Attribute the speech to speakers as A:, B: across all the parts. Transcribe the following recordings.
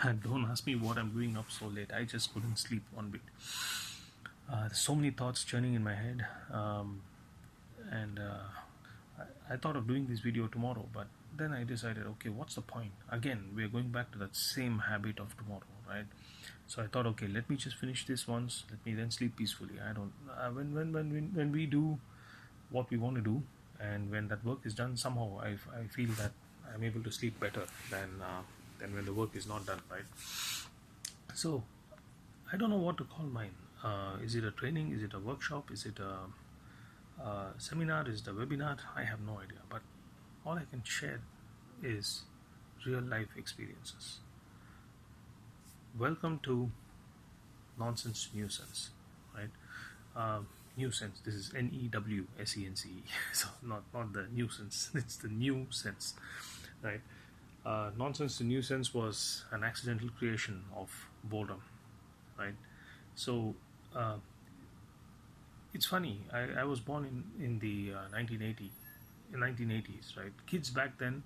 A: Don't ask me what I'm doing up so late. I just couldn't sleep one bit. There's so many thoughts churning in my head, and I thought of doing this video tomorrow, but then I decided, okay, what's the point? Again, we're going back to that same habit of tomorrow, right? So I thought, okay, let me just finish this once. Let me then sleep peacefully. I don't. When we do what we want to do, and when that work is done, somehow I feel that I'm able to sleep better than when the work is not done, right? So I don't know what to call mine. Is it a training? Is it a workshop? Is it a seminar? Is it a webinar? I have no idea. But all I can share is real life experiences. Welcome to Nonsense Nuisance, right? Nuisance. This is NEWSENCE. So not the nuisance. It's the new sense, right? Nonsense to Nuisance was an accidental creation of boredom, right? So it's funny. I was born in the 1980s, right? Kids back then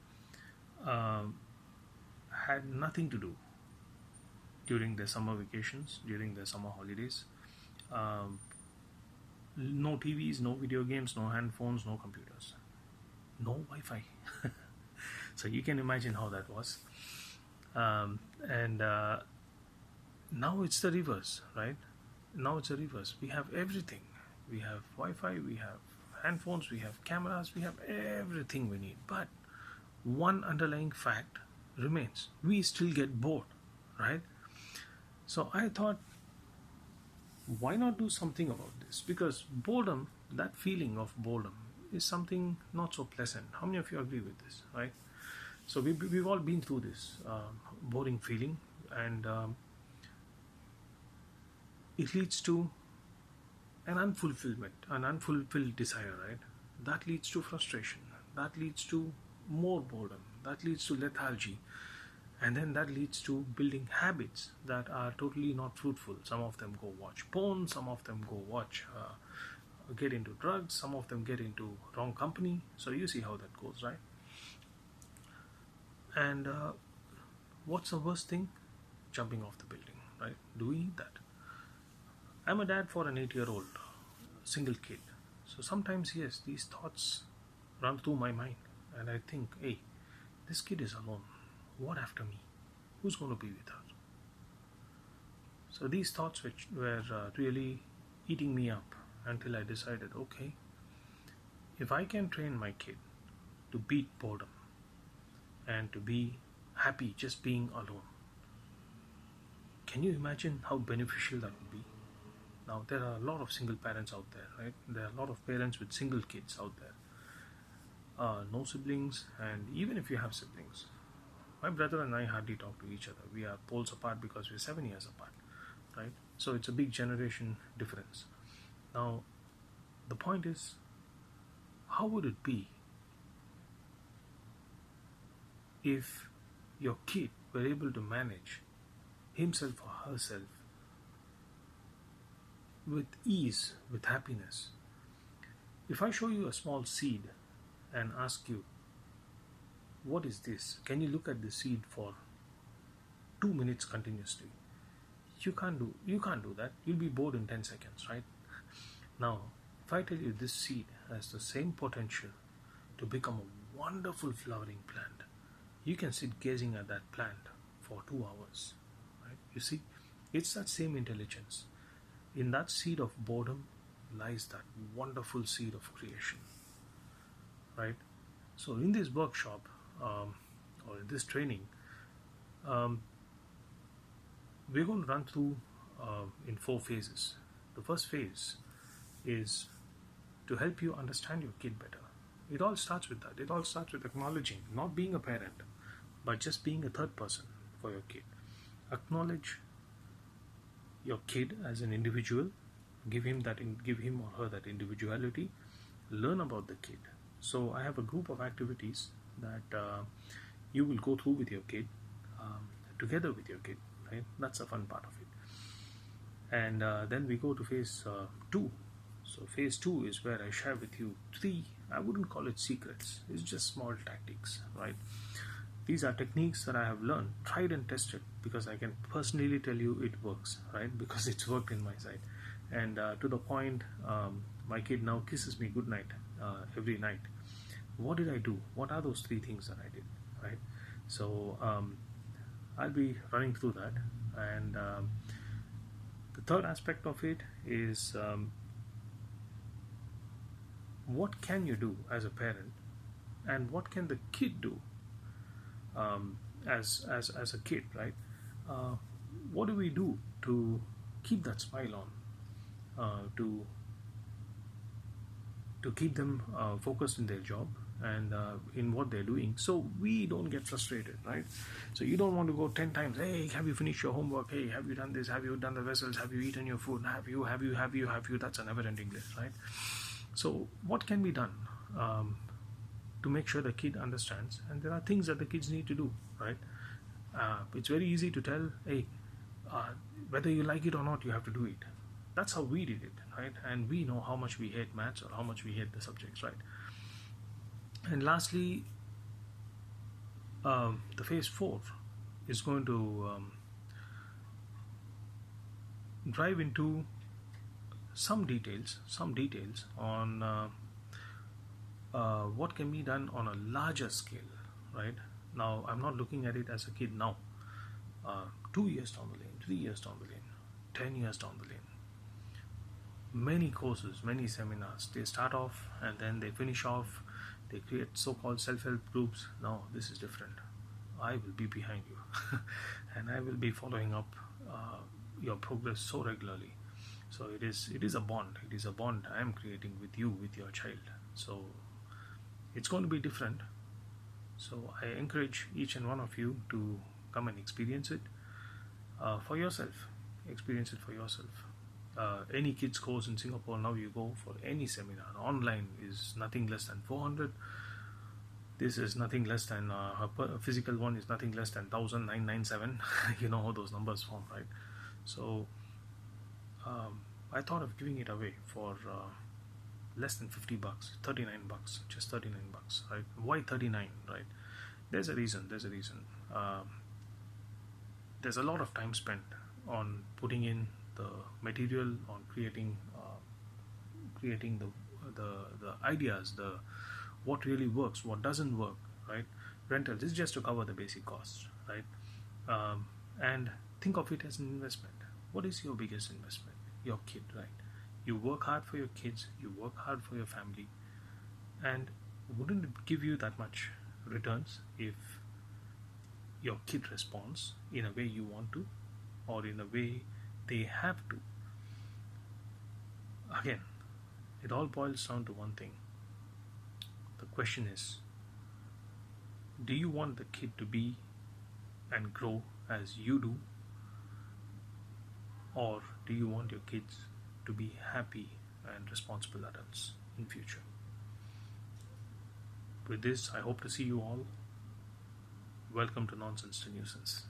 A: had nothing to do during their summer vacations, during their summer holidays. No TVs, no video games, no handphones, no computers, no Wi-Fi. So you can imagine how that was. And now it's the reverse, right? Now it's the reverse. We have everything. We have Wi-Fi, we have handphones, we have cameras, we have everything we need. But one underlying fact remains: we still get bored, right? So I thought, why not do something about this? Because boredom, that feeling of boredom, is something not so pleasant. How many of you agree with this, right? So we've all been through this boring feeling, and it leads to an unfulfillment, an unfulfilled desire, right? That leads to frustration, that leads to more boredom, that leads to lethargy, and then that leads to building habits that are totally not fruitful. Some of them go watch porn, some of them go get into drugs, some of them get into wrong company. So you see how that goes, right? And what's the worst thing? Jumping off the building, right? Do we need that? I'm a dad for an 8-year-old single kid. So sometimes, yes, these thoughts run through my mind, and I think, hey, this kid is alone. What after me? Who's going to be with her? So these thoughts were really eating me up until I decided, okay, if I can train my kid to beat boredom and to be happy just being alone, can you imagine how beneficial that would be? Now, there are a lot of single parents out there, right? There are a lot of parents with single kids out there. No siblings, and even if you have siblings, my brother and I hardly talk to each other. We are poles apart because we're 7 years apart, right? So it's a big generation difference. Now, the point is, how would it be if your kid were able to manage himself or herself with ease, with happiness? If I show you a small seed and ask you, what is this? Can you look at the seed for 2 minutes continuously? You can't do that. You'll be bored in 10 seconds, right? Now, if I tell you this seed has the same potential to become a wonderful flowering plant, you can sit gazing at that plant for 2 hours, right? You see, it's that same intelligence. In that seed of boredom lies that wonderful seed of creation, right? So in this workshop or in this training, we're going to run through in 4 phases. The first phase is to help you understand your kid better. It all starts with that. It all starts with acknowledging, not being a parent, but just being a third person for your kid. Acknowledge your kid as an individual, give him or her that individuality, learn about the kid. So I have a group of activities that you will go through with your kid, together with your kid, right? That's the fun part of it. And then we go to phase 2. So phase 2 is where I share with you 3, I wouldn't call it secrets, it's just small tactics, right? These are techniques that I have learned, tried and tested, because I can personally tell you it works, right? Because it's worked in my side. And to the point, my kid now kisses me goodnight every night. What did I do? What are those three things that I did, right? So I'll be running through that. And the third aspect of it is, what can you do as a parent, and what can the kid do as a kid, right? What do we do to keep that smile on, to keep them focused in their job and in what they're doing, so we don't get frustrated, right? So you don't want to go 10 times, hey, have you finished your homework? Hey, have you done this? Have you done the vessels? Have you eaten your food? Have you? That's a never-ending list, right? So what can be done to make sure the kid understands? And there are things that the kids need to do, right? It's very easy to tell, hey, whether you like it or not, you have to do it. That's how we did it, right? And we know how much we hate maths or how much we hate the subjects, right? And lastly, the phase 4 is going to drive into some details on what can be done on a larger scale, right? Now, I'm not looking at it as a kid now. 2 years down the lane, 3 years down the lane, 10 years down the lane. Many courses, many seminars, they start off and then they finish off. They create so-called self-help groups. No, this is different. I will be behind you and I will be following up your progress so regularly. So it is a bond. It is a bond I am creating with you, with your child. So it's going to be different. So I encourage each and one of you to come and experience it for yourself. Experience it for yourself. Any kids course in Singapore, now you go for any seminar online, is nothing less than 400. This is nothing less than a physical one is nothing less than 1,997. You know how those numbers form, right? So I thought of giving it away for less than $50, $39, just $39, right? Why 39, right? There's a reason. There's a lot of time spent on putting in the material, on creating the ideas, the what really works, what doesn't work, right? Rental is just to cover the basic costs, right? And think of it as an investment. What is your biggest investment? Your kid, right? You work hard for your kids, you work hard for your family, and wouldn't it give you that much returns if your kid responds in a way you want to, or in a way they have to? Again, it all boils down to one thing. The question is, do you want the kid to be and grow as you do, or do you want your kids to be happy and responsible adults in future? With this, I hope to see you all. Welcome to Nonsense to Nuisance.